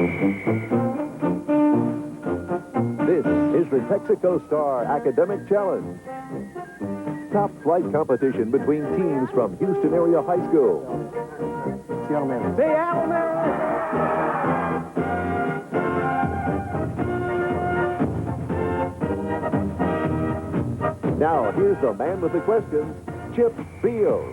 This is the Texaco Star Academic Challenge. Top flight competition between teams from Houston-area high school. Seattle man. Seattle man! Now, here's the man with the questions, Chip Field.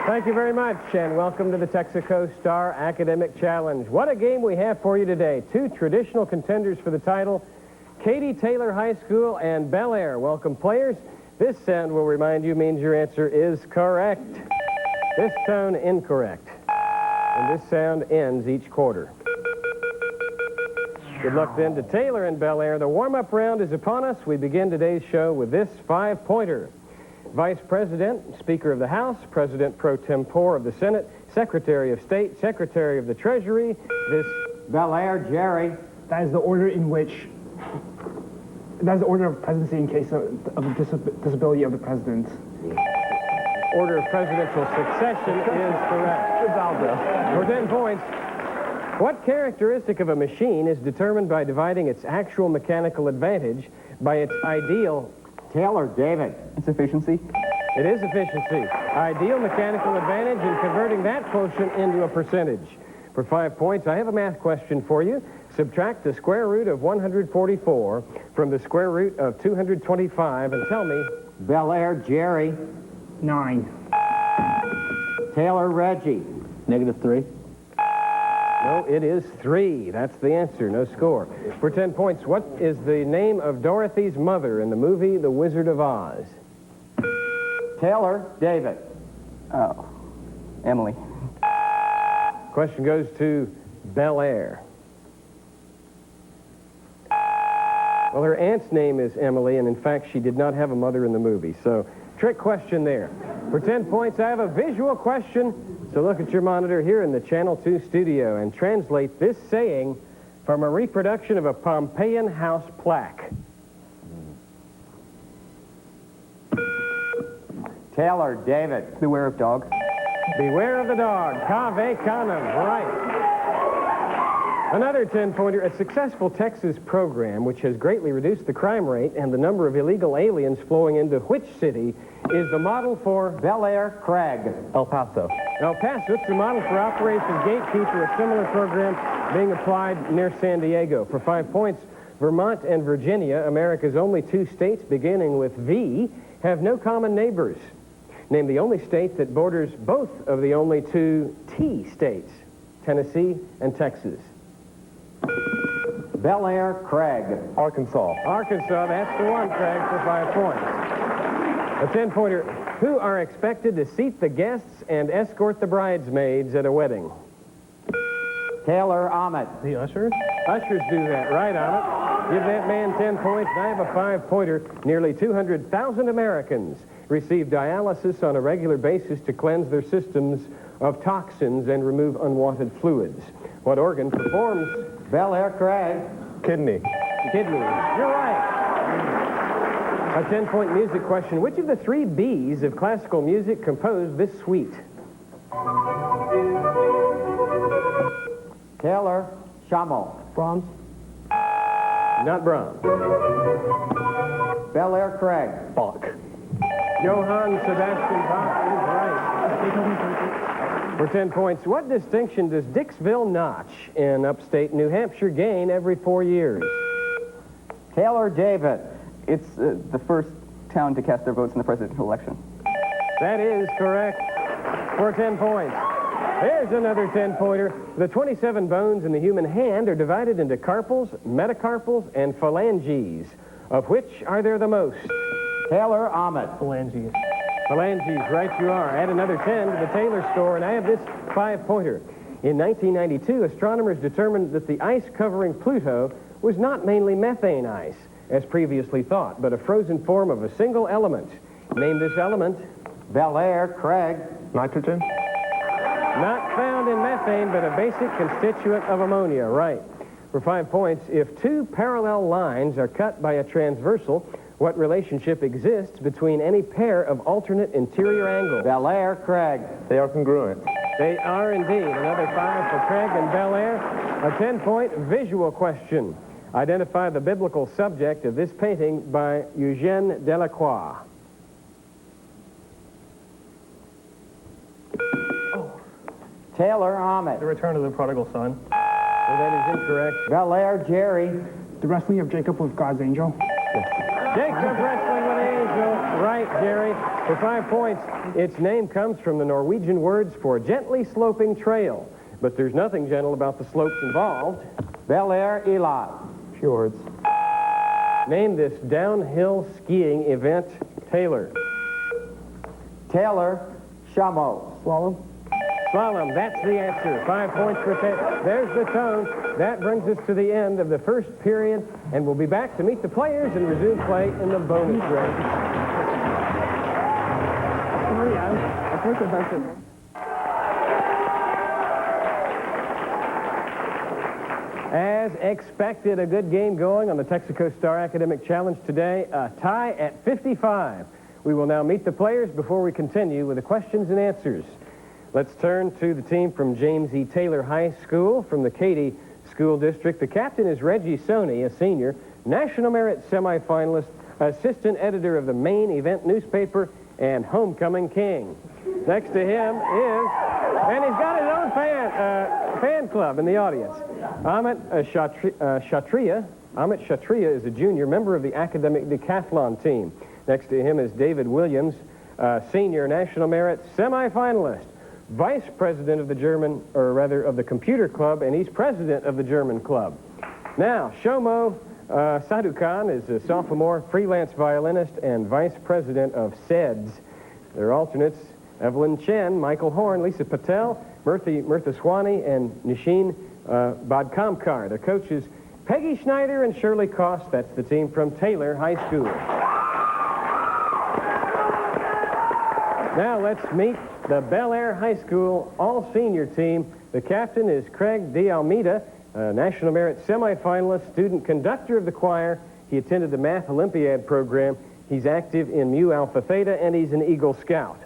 Thank you very much, and welcome to the Texaco Star Academic Challenge. What a game we have for you today. Two traditional contenders for the title, Katy Taylor High School and Bellaire. Welcome, players. This sound, will remind you, means your answer is correct. This tone, incorrect. And this sound ends each quarter. Good luck then to Taylor and Bellaire. The warm-up round is upon us. We begin today's show with this 5-pointer. Vice President, Speaker of the House, President pro tempore of the Senate, Secretary of State, Secretary of the Treasury, this Bellaire, Jerry. That is the order in which... That is the order of presidency in case of disability of the president. order of presidential succession is correct. For 10 points. What characteristic of a machine is determined by dividing its actual mechanical advantage by its ideal... Taylor, David. It's efficiency. It is efficiency. Ideal mechanical advantage in converting that quotient into a percentage. For 5 points, I have a math question for you. Subtract the square root of 144 from the square root of 225 and tell me... Bellaire, Jerry. 9. Taylor, Reggie. -3. No, it is 3. That's the answer. No score. For 10 points, what is the name of Dorothy's mother in the movie The Wizard of Oz? Taylor, David. Oh, Emily. Question goes to Bellaire. Well, her aunt's name is Emily, and in fact, she did not have a mother in the movie. So, trick question there. For 10 points, I have a visual question. So look at your monitor here in the Channel 2 studio and translate this saying from a reproduction of a Pompeian house plaque. Taylor, David. Beware of dog. Beware of the dog. Cave canem. Right. Another 10-pointer. A successful Texas program which has greatly reduced the crime rate and the number of illegal aliens flowing into which city is the model for... Bellaire, Craig. El Paso. El Paso. It's the model for Operation Gatekeeper, a similar program being applied near San Diego. For 5 points, Vermont and Virginia, America's only 2 states beginning with V, have no common neighbors. Name the only state that borders both of the only 2 T states, Tennessee and Texas. Bellaire, Craig. Arkansas. Arkansas, that's the one, Craig, for 5 points. A 10-pointer. Who are expected to seat the guests and escort the bridesmaids at a wedding? Taylor, Ahmet. The ushers? Ushers do that, right, Ahmet? Give that man 10 points. I have a 5-pointer. Nearly 200,000 Americans receive dialysis on a regular basis to cleanse their systems of toxins and remove unwanted fluids. What organ performs? Bellaire, Craig. Kidney. Kidney. You're right. A 10-point music question. Which of the 3 B's of classical music composed this suite? Taylor, Schammel. Brahms. Not Brahms. Bellaire, Craig. Bach. Johann Sebastian Bach is right. For 10 points, what distinction does Dixville Notch in upstate New Hampshire gain every 4 years? Taylor, David. It's the first town to cast their votes in the presidential election. That is correct. For 10 points. There's another 10-pointer. The 27 bones in the human hand are divided into carpals, metacarpals, and phalanges. Of which are there the most? Taylor, Ahmet. Phalanges. Phalanges, right you are. Add another 10 to the Taylor score, and I have this 5-pointer. In 1992, astronomers determined that the ice covering Pluto was not mainly methane ice, as previously thought, but a frozen form of a single element. Name this element. Bellaire, Craig. Nitrogen. Not found in methane, but a basic constituent of ammonia, right. For 5 points, if 2 parallel lines are cut by a transversal, What relationship exists between any pair of alternate interior angles? Bellaire, Craig. They are congruent. They are indeed. Another 5 for Craig and Bellaire. A 10-point visual question. Identify the biblical subject of this painting by Eugène Delacroix. Taylor, Ahmet. The Return of the Prodigal Son. Well, that is incorrect. Bellaire, Jerry. The Wrestling of Jacob with God's Angel. Jacob wrestling with Angel. Right, Jerry. For 5 points, its name comes from the Norwegian words for gently sloping trail. But there's nothing gentle about the slopes involved. Bellaire, Elad. Fjords. Name this downhill skiing event, Taylor. Taylor, Shamo. Slalom. Slalom, that's the answer. 5 points for Taylor. There's the tone. That brings us to the end of the first period, and we'll be back to meet the players and resume play in the bonus round. As expected, a good game going on the Texaco Star Academic Challenge today. A tie at 55. We will now meet the players before we continue with the questions and answers. Let's turn to the team from James E. Taylor High School from the Katy School District. The captain is Reggie Sony, a senior, National Merit semifinalist, assistant editor of the main event newspaper, and homecoming king. Next to him is, and he's got his own fan club in the audience, Amit Kshatriya. Amit Kshatriya is a junior member of the academic decathlon team. Next to him is David Williams, senior National Merit semifinalist, vice president of the of the computer club, and he's president of the German club. Now, Shomo Sadhukan is a sophomore freelance violinist and vice president of SEDS. Their alternates, Evelyn Chen, Michael Horn, Lisa Patel, Murtha Swani, and Nishin Badkamkar. Their coaches, Peggy Schneider and Shirley Koss. That's the team from Taylor High School. Now let's meet the Bellaire High School all-senior team. The captain is Craig De Almeida, National Merit semifinalist, student conductor of the choir. He attended the Math Olympiad program. He's active in Mu Alpha Theta, and he's an Eagle Scout.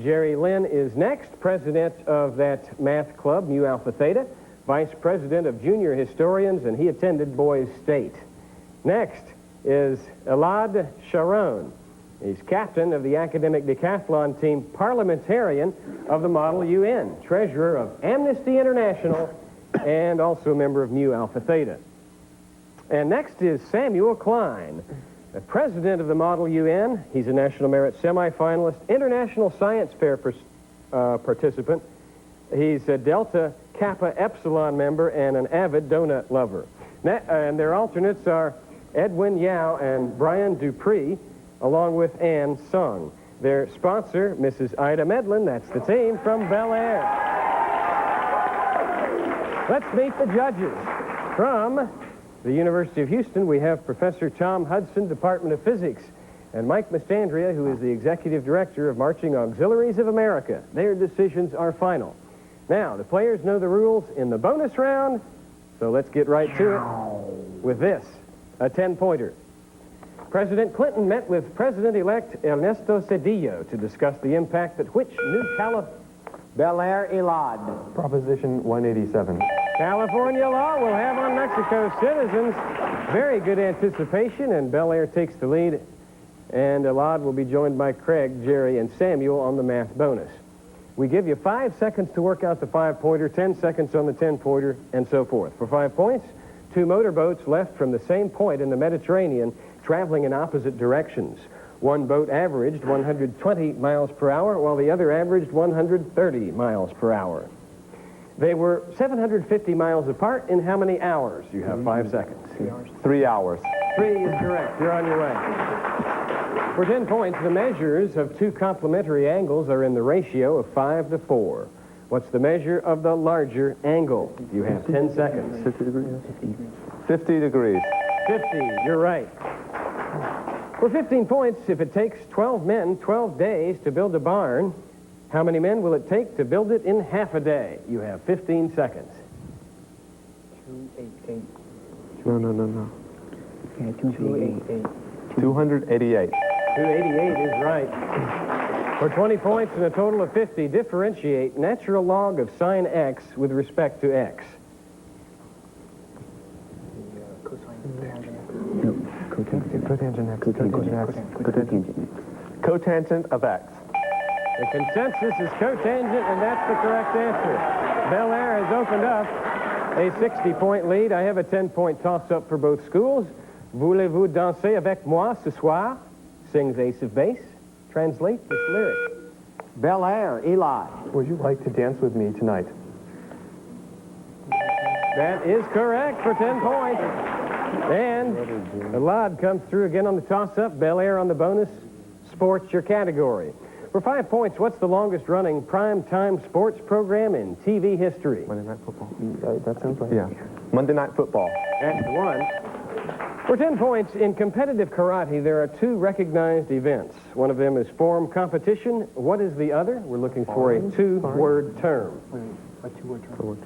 Jerry Lynn is next, president of that math club, Mu Alpha Theta, vice president of junior historians, and he attended Boys State. Next is Elad Sharon. He's captain of the academic decathlon team, parliamentarian of the Model UN, treasurer of Amnesty International, and also a member of Mu Alpha Theta. And next is Samuel Klein, the president of the Model UN. He's a National Merit semifinalist, International Science Fair participant. He's a Delta Kappa Epsilon member and an avid donut lover. And their alternates are Edwin Yao and Brian Dupree, along with Ann Sung. Their sponsor, Mrs. Ida Medlin, that's the team from Bellaire. Let's meet the judges. From the University of Houston, we have Professor Tom Hudson, Department of Physics, and Mike Mastandria, who is the Executive Director of Marching Auxiliaries of America. Their decisions are final. Now, the players know the rules in the bonus round, so let's get right to it with this, a 10-pointer. President Clinton met with President-elect Ernesto Cedillo to discuss the impact that which new Bellaire, Elad. Proposition 187. California law will have on Mexico's citizens. Very good anticipation, and Bellaire takes the lead. And Elad will be joined by Craig, Jerry, and Samuel on the math bonus. We give you 5 seconds to work out the 5-pointer, 10 seconds on the 10-pointer, and so forth. For 5 points, 2 motorboats left from the same point in the Mediterranean, traveling in opposite directions. One boat averaged 120 miles per hour, while the other averaged 130 miles per hour. They were 750 miles apart in how many hours? You have 5 seconds. 3 hours. 3 hours. 3 is correct. You're on your way. For 10 points, the measures of 2 complementary angles are in the ratio of 5 to 4. What's the measure of the larger angle? You have 10 seconds. 50 degrees. 50 degrees. 50, you're right. For 15 points, if it takes 12 men 12 days to build a barn, how many men will it take to build it in half a day? You have 15 seconds. 288. No. Okay, 288. 288. 288 is right. For 20 points and a total of 50, differentiate natural log of sine x with respect to x. Cotangent of x. The consensus is cotangent, and that's the correct answer. Bellaire has opened up a 60-point lead. I have a 10-point toss-up for both schools. Voulez-vous danser avec moi ce soir? Sings Ace of Base. Translate this lyric. Bellaire, Eli. Would you like to dance with me tonight? That is correct for 10 points. And the Lod comes through again on the toss-up. Bellaire on the bonus. Sports, your category. For 5 points, what's the longest-running prime-time sports program in TV history? Monday Night Football. That sounds right. Yeah. Monday Night Football. That's the one. For 10 points, in competitive karate, there are 2 recognized events. One of them is form competition. What is the other? We're looking for a 2-word term. A 2-word term.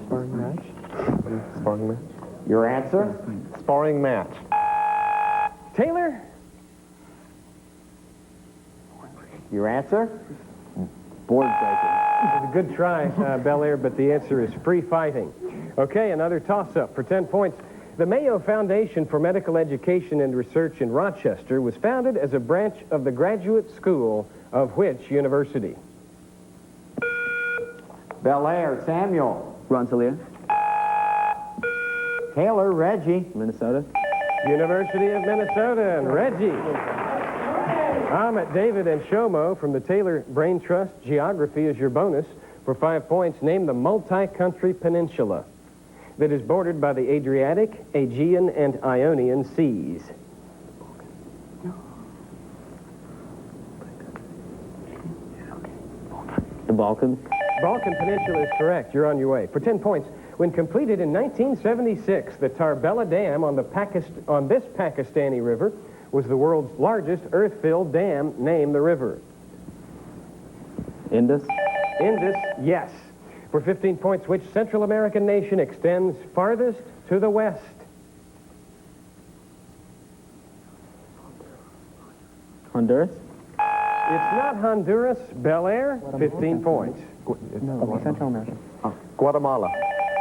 Sparring match. Sparring match. Your answer? Sparring match. Taylor? Your answer? Board breaking. It's a good try, Bellaire, but the answer is free fighting. Okay, another toss-up for 10 points. The Mayo Foundation for Medical Education and Research in Rochester was founded as a branch of the graduate school of which university? Bellaire, Samuel. Rensselaer. Taylor, Reggie. Minnesota. University of Minnesota. And Reggie. Ahmet, David, and Shomo from the Taylor Brain Trust. Geography is your bonus. For 5 points, name the multi-country peninsula that is bordered by the Adriatic, Aegean, and Ionian seas. The Balkans. Balkan Peninsula is correct. You're on your way. For 10 points, when completed in 1976, the Tarbela Dam on this Pakistani river was the world's largest earth-filled dam. Name the river. Indus. Indus, yes. For 15 points, which Central American nation extends farthest to the west? Honduras. It's not Honduras. Bellaire, 15 points. No, Central America. Guatemala.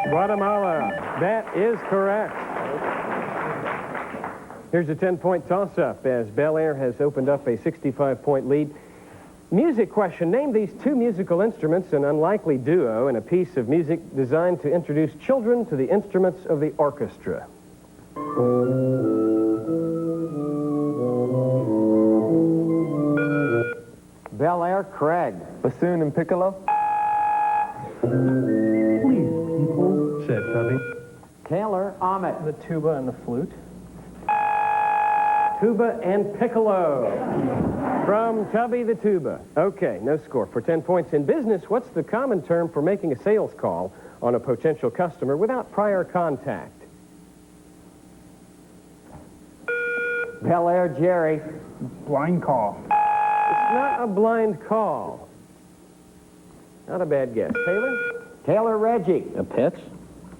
Guatemala. That is correct. Here's a 10-point toss-up as Bellaire has opened up a 65-point lead. Music question. Name these 2 musical instruments, an unlikely duo, and a piece of music designed to introduce children to the instruments of the orchestra. Bellaire, Craig. Bassoon and piccolo. Said Tubby. Taylor, Ahmet. The tuba and the flute. Tuba and piccolo. From Tubby the tuba. Okay, no score. For 10 points in business, what's the common term for making a sales call on a potential customer without prior contact? Bellaire, Jerry. Blind call. It's not a blind call. Not a bad guess. Taylor? Taylor, Reggie. A pitch.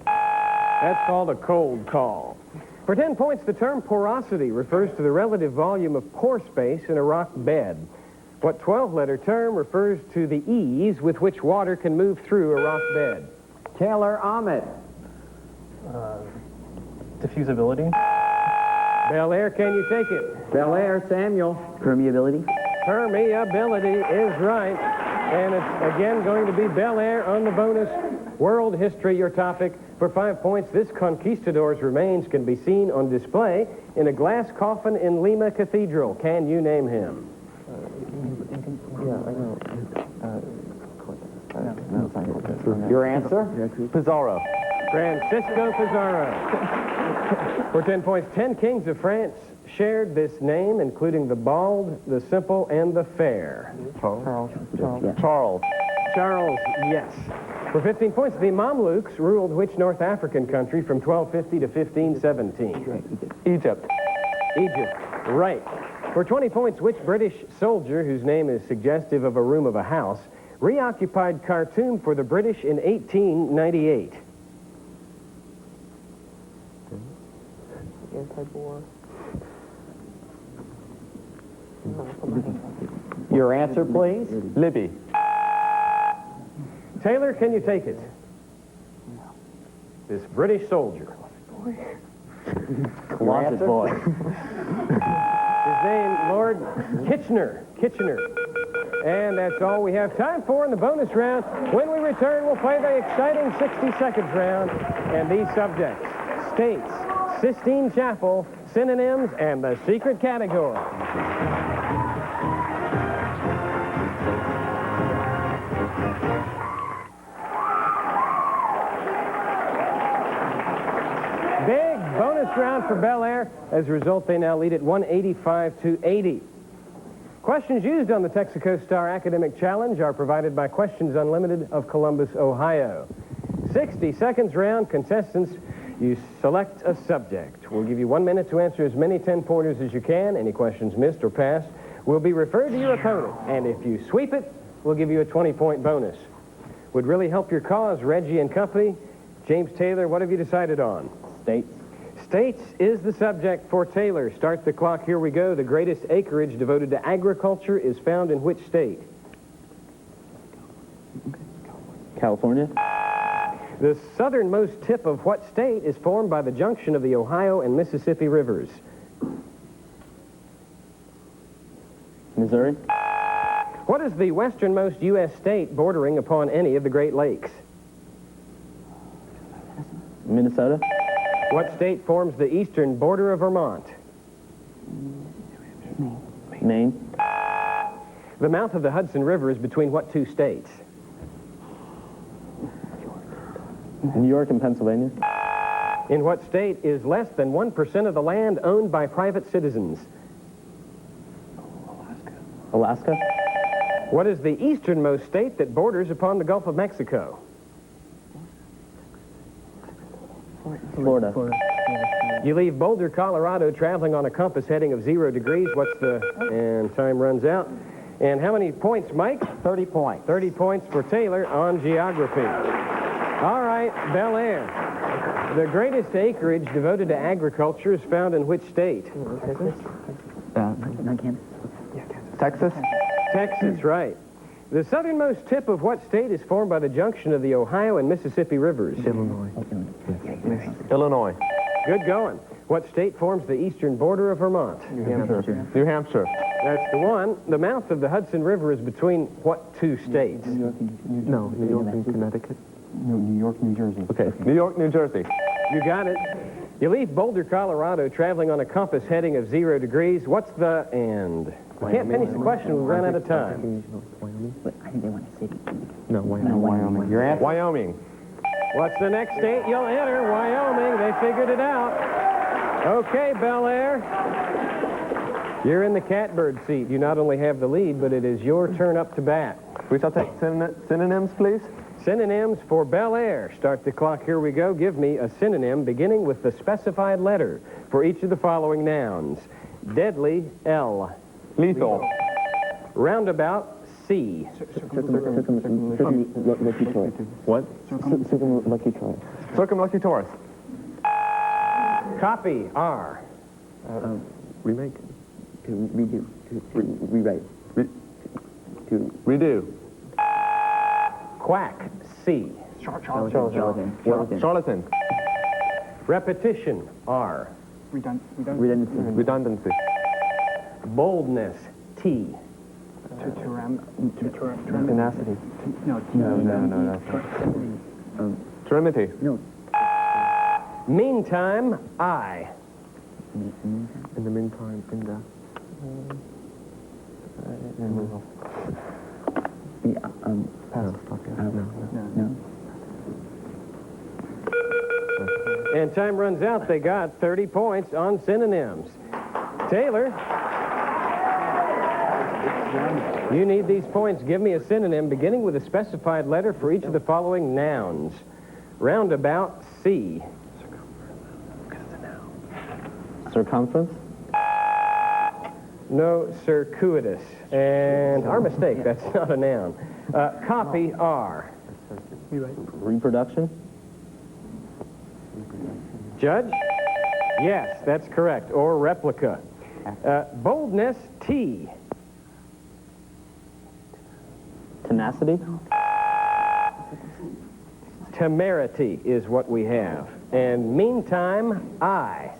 That's called a cold call. For 10 points, the term porosity refers to the relative volume of pore space in a rock bed. What 12-letter term refers to the ease with which water can move through a rock bed? Taylor, Ahmet. Diffusability. Bellaire, can you take it? Bellaire, Samuel. Permeability. Permeability is right. And it's again going to be Bellaire on the bonus. World history, your topic. For 5 points, this conquistador's remains can be seen on display in a glass coffin in Lima Cathedral. Can you name him? Your answer? Pizarro. Francisco Pizarro. For 10 points, 10 kings of France shared this name, including the bald, the simple, and the fair. Charles. Charles, yes. For 15 points, the Mamluks ruled which North African country from 1250 to 1517? Egypt. Egypt, right. For 20 points, which British soldier, whose name is suggestive of a room of a house, reoccupied Khartoum for the British in 1898? Anti-war. Your answer, please? Libby. Taylor, can you take it? This British soldier. Closet boy. His name, Lord Kitchener. Kitchener. And that's all we have time for in the bonus round. When we return, we'll play the exciting 60 seconds round. And these subjects: states, Sistine Chapel, synonyms, and the secret category. Big bonus round for Bellaire. As a result, they now lead at 185-80. Questions used on the Texaco Star Academic Challenge are provided by Questions Unlimited of Columbus, Ohio. 60 seconds round. Contestants, you select a subject. We'll give you 1 minute to answer as many 10-pointers as you can. Any questions missed or passed will be referred to your opponent. And if you sweep it, we'll give you a 20-point bonus. Would really help your cause, Reggie and company. James Taylor, what have you decided on? States. States is the subject for Taylor. Start the clock. Here we go. The greatest acreage devoted to agriculture is found in which state? California. The southernmost tip of what state is formed by the junction of the Ohio and Mississippi rivers? Missouri. What is the westernmost U.S. state bordering upon any of the Great Lakes? Minnesota. What state forms the eastern border of Vermont? Maine. The mouth of the Hudson River is between what two states? New York and Pennsylvania. In what state is less than 1% of the land owned by private citizens? Alaska. What is the easternmost state that borders upon the Gulf of Mexico? Florida. You leave Boulder, Colorado, traveling on a compass heading of 0 degrees. What's the... And time runs out. And how many points, Mike? 30 points. 30 points for Taylor on geography. All right, Bellaire. The greatest acreage devoted to agriculture is found in which state? Texas. Texas, right. The southernmost tip of what state is formed by the junction of the Ohio and Mississippi rivers? Illinois. Good going. What state forms the eastern border of Vermont? New Hampshire. That's the one. The mouth of the Hudson River is between what two states? No, New York and Connecticut. No, New York, New Jersey. Okay, New York, New Jersey. You got it. You leave Boulder, Colorado, traveling on a compass heading of 0 degrees. What's the... And... We can't finish the question. We've run out of time. But I think they want a city. No, Wyoming. Your answer? Wyoming. What's the next state you'll enter? Wyoming. They figured it out. Okay, Bellaire. You're in the catbird seat. You not only have the lead, but it is your turn up to bat. We shall take synonyms, please. Synonyms for Bellaire. Start the clock. Here we go. Give me a synonym beginning with the specified letter for each of the following nouns. Deadly, L. Lethal. Roundabout, C. Circumlocutory. What? Circumlocutory. Circumlocutoris. Copy, R. Remake. To redo. To rewrite. To Redo. Quack, C. Charlatan. Repetition, R. redundancy. Redundancy. Boldness, T. Tenacity. No. Serenity. No. Meantime, I. In the meantime, in the... Past. No. And time runs out. They got 30 points on synonyms. Taylor, you need these points. Give me a synonym beginning with a specified letter for each of the following nouns. Roundabout, C. Circumference. No, circuitous. And our mistake, that's not a noun. Copy, R. Reproduction. Judge? Yes, that's correct. Or replica. Boldness, T. Tenacity. Temerity is what we have. And meantime, I.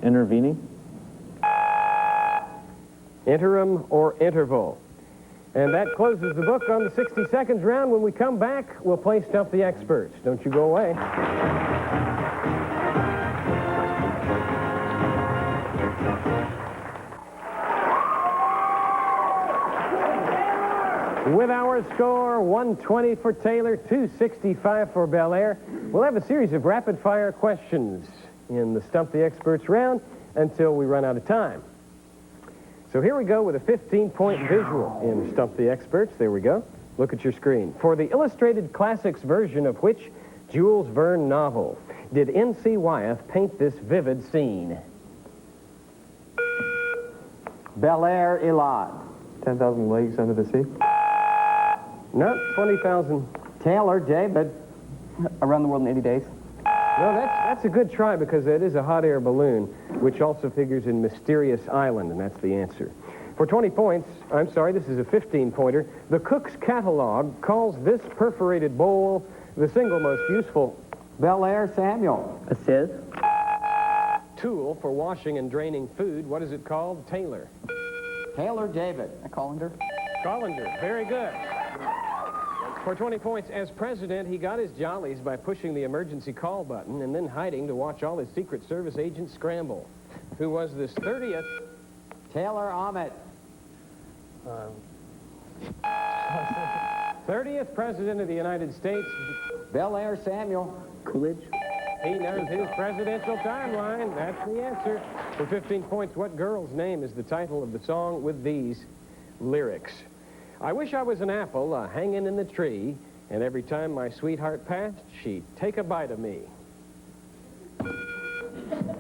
Intervening. Interim or interval. And that closes the book on the 60 seconds round. When we come back, we'll play Stump the Experts. Don't you go away. With our score, 120 for Taylor, 265 for Bellaire, we'll have a series of rapid-fire questions in the Stump the Experts round until we run out of time. So here we go with a 15-point visual in Stump the Experts. There we go. Look at your screen. For the Illustrated Classics version of which Jules Verne novel did N.C. Wyeth paint this vivid scene? Bellaire, Elad. 10,000 Leagues Under the Sea. Not 20,000. Taylor, David. Around the World in 80 Days. No, that's a good try because it is a hot air balloon, which also figures in Mysterious Island, and that's the answer. For 20 points, I'm sorry, this is a 15-pointer. The Cook's Catalog calls this perforated bowl the single most useful Bellaire, Samuel. A sieve. tool for washing and draining food. What is it called? Taylor. Taylor, David. A colander. Colander. Very good. For 20 points, as president, he got his jollies by pushing the emergency call button and then hiding to watch all his Secret Service agents scramble. Who was this 30th? Taylor, Ahmet. 30th president of the United States. Bellaire, Samuel. Coolidge. He knows his presidential timeline. That's the answer. For 15 points, what girl's name is the title of the song with these lyrics? I wish I was an apple hanging in the tree, and every time my sweetheart passed, she'd take a bite of me.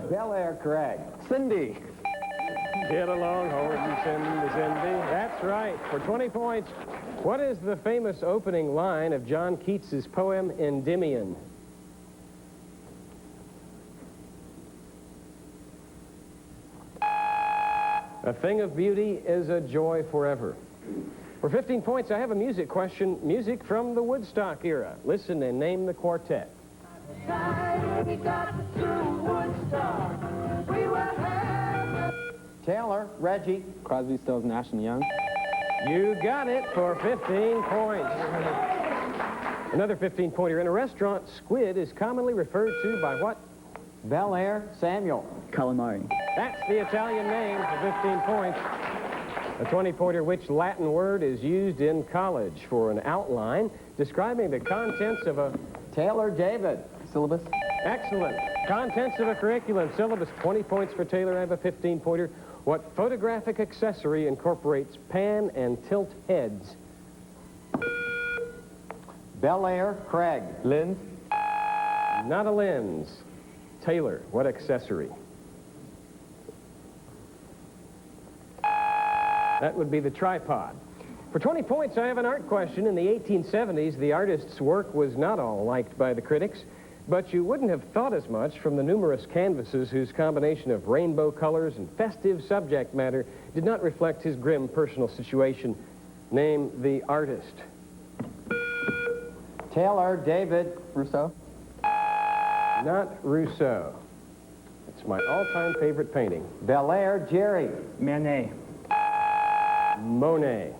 Bellaire, Craig. Cindy. Get along, Horton, Cindy, Cindy. That's right. For 20 points, what is the famous opening line of John Keats's poem Endymion? A thing of beauty is a joy forever. For 15 points, I have a music question. Music from the Woodstock era. Listen and name the quartet. Taylor, Reggie. Crosby, Stills, Nash and Young. You got it for 15 points. Another 15-pointer. In a restaurant, squid is commonly referred to by what? Bellaire, Samuel. Calamari. That's the Italian name for 15 points. A 20-pointer, which Latin word is used in college for an outline describing the contents of a... Taylor, David. Syllabus. Excellent. Contents of a curriculum. Syllabus, 20 points for Taylor. I have a 15-pointer. What photographic accessory incorporates pan and tilt heads? Bellaire, Craig. Lens. Not a lens. Taylor, what accessory? That would be the tripod. For 20 points, I have an art question. In the 1870s, the artist's work was not all liked by the critics, but you wouldn't have thought as much from the numerous canvases whose combination of rainbow colors and festive subject matter did not reflect his grim personal situation. Name the artist. Taylor, David. Rousseau. Not Rousseau. It's my all-time favorite painting. Bellaire, Jerry. Manet. Monet.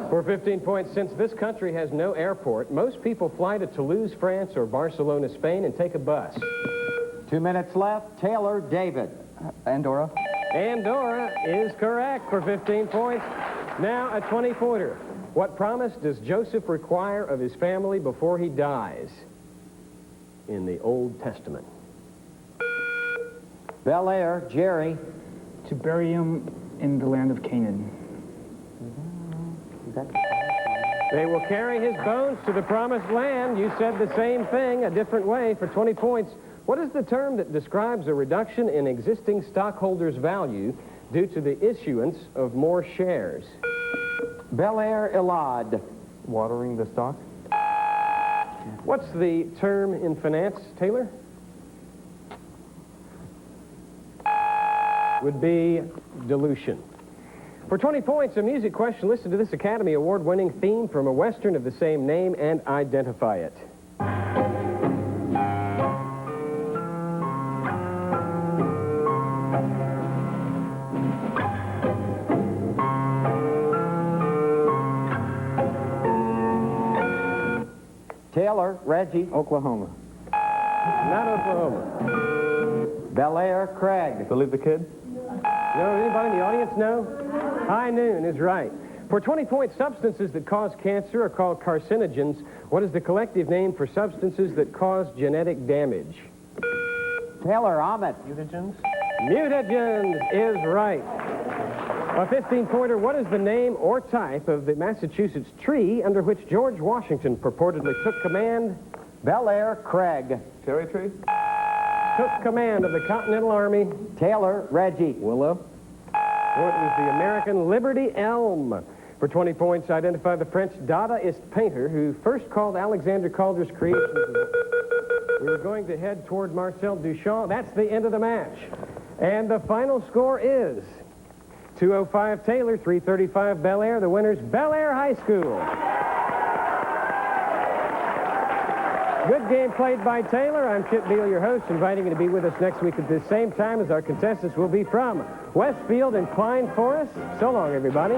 For 15 points, since this country has no airport, most people fly to Toulouse, France, or Barcelona, Spain, and take a bus. 2 minutes left. Taylor, David. Andorra. Andorra is correct for 15 points. Now a 20-pointer. What promise does Joseph require of his family before he dies in the Old Testament? Bellaire, Jerry. To bury him in the land of Canaan. They will carry his bones to the promised land. You said the same thing, a different way. For 20 points, what is the term that describes a reduction in existing stockholders' value due to the issuance of more shares? Bellaire, Elad. Watering the stock. What's the term in finance, Taylor? Would be dilution. For 20 points, a music question. Listen to this Academy Award-winning theme from a Western of the same name and identify it. Taylor, Reggie. Oklahoma. Not Oklahoma. Bellaire, Craig. Believe the Kid? No, anybody in the audience know? High Noon is right. For 20 points, substances that cause cancer are called carcinogens. What is the collective name for substances that cause genetic damage? Taylor, Ahmet. Mutagens is right. A 15-pointer, what is the name or type of the Massachusetts tree under which George Washington purportedly took command? Bellaire, Craig. Cherry tree? Took command of the Continental Army. Taylor, Reggie. Willow. It was the American Liberty Elm. For 20 points, identify the French Dadaist painter who first called Alexander Calder's creations. We were going to head toward Marcel Duchamp. That's the end of the match. And the final score is 205 Taylor, 335 Bellaire. The winners, Bellaire High School. Good game played by Taylor. I'm Chip Beal, your host, inviting you to be with us next week at this same time as our contestants will be from Westfield and Klein Forest. So long, everybody.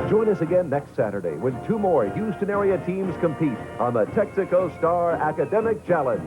Join us again next Saturday when 2 more Houston area teams compete on the Texaco Star Academic Challenge.